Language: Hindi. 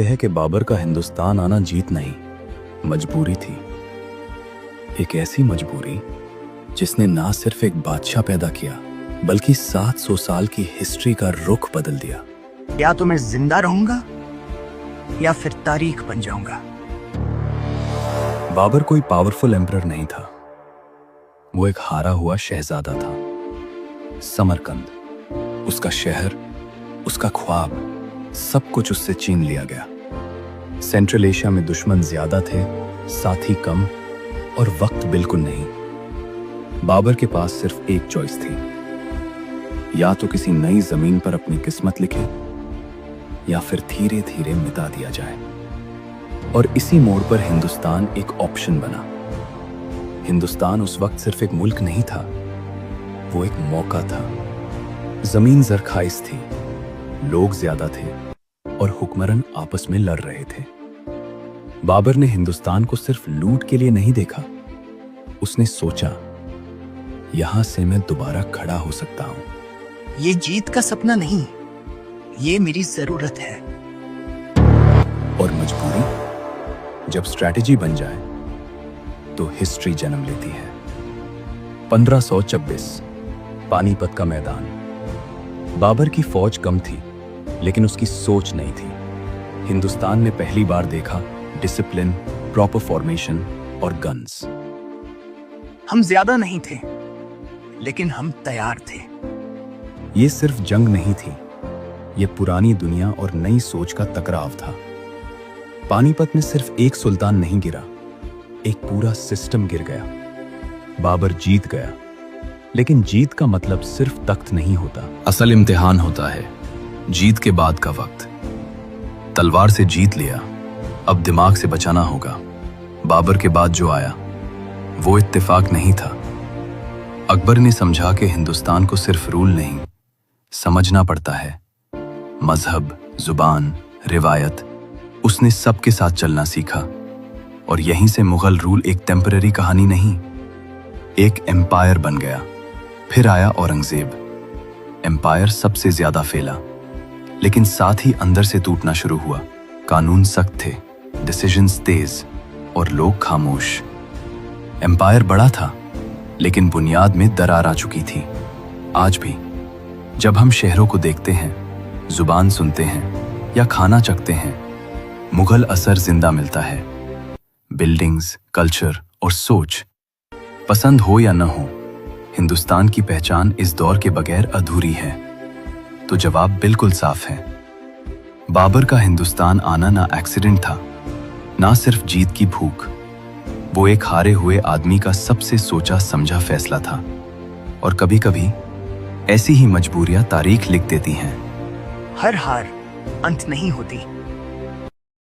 है कि बाबर का हिंदुस्तान आना जीत नहीं, मजबूरी थी। एक ऐसी मजबूरी जिसने ना सिर्फ एक बादशाह पैदा किया बल्कि 700 साल की हिस्ट्री का रुख बदल दिया। या तो मैं जिंदा रहूंगा या फिर तारीख बन जाऊंगा। बाबर कोई पावरफुल एम्परर नहीं था, वो एक हारा हुआ शहजादा था। समरकंद, उसका शहर, उसका ख्वाब, सब कुछ उससे छीन लिया गया। सेंट्रल एशिया में दुश्मन ज्यादा थे, साथी कम और वक्त बिल्कुल नहीं। बाबर के पास सिर्फ एक चॉइस थी, या तो किसी नई जमीन पर अपनी किस्मत लिखे या फिर धीरे धीरे मिटा दिया जाए। और इसी मोड़ पर हिंदुस्तान एक ऑप्शन बना। हिंदुस्तान उस वक्त सिर्फ एक मुल्क नहीं था, वो एक मौका था। जमीन जरखाइज थी, लोग ज्यादा थे और हुक्मरान आपस में लड़ रहे थे। बाबर ने हिंदुस्तान को सिर्फ लूट के लिए नहीं देखा, उसने सोचा यहां से मैं दोबारा खड़ा हो सकता हूं। ये जीत का सपना नहीं, ये मेरी जरूरत है। और मजबूरी जब स्ट्रैटेजी बन जाए तो हिस्ट्री जन्म लेती है। 1526 पानीपत का मैदान। बाबर की फौज कम थी लेकिन उसकी सोच नहीं थी। हिंदुस्तान ने पहली बार देखा डिसिप्लिन, प्रॉपर फॉर्मेशन और गन्स। हम ज्यादा नहीं थे लेकिन हम तैयार थे। ये सिर्फ जंग नहीं थी, ये पुरानी दुनिया और नई सोच का टकराव था। पानीपत में सिर्फ एक सुल्तान नहीं गिरा, एक पूरा सिस्टम गिर गया। बाबर जीत गया, लेकिन जीत का मतलब सिर्फ तख्त नहीं होता। असल इम्तिहान होता है जीत के बाद का वक्त। तलवार से जीत लिया, अब दिमाग से बचाना होगा। बाबर के बाद जो आया वो इत्तेफाक नहीं था। अकबर ने समझा कि हिंदुस्तान को सिर्फ रूल नहीं समझना पड़ता है, मजहब, जुबान, रिवायत। उसने सबके साथ चलना सीखा और यहीं से मुगल रूल एक टेम्पररी कहानी नहीं, एक एम्पायर बन गया। फिर आया औरंगजेब। एम्पायर सबसे ज्यादा फैला, लेकिन साथ ही अंदर से टूटना शुरू हुआ। कानून सख्त थे, डिसीजंस तेज और लोग खामोश। एम्पायर बड़ा था लेकिन बुनियाद में दरार आ चुकी थी। आज भी जब हम शहरों को देखते हैं, जुबान सुनते हैं या खाना चखते हैं, मुगल असर जिंदा मिलता है। बिल्डिंग्स, कल्चर और सोच। पसंद हो या न हो, हिंदुस्तान की पहचान इस दौर के बगैर अधूरी है। तो जवाब बिल्कुल साफ है, बाबर का हिंदुस्तान आना ना एक्सीडेंट था, ना सिर्फ जीत की भूख, वो एक हारे हुए आदमी का सबसे सोचा समझा फैसला था। और कभी कभी ऐसी ही मजबूरियां तारीख लिख देती हैं। हर हार अंत नहीं होती।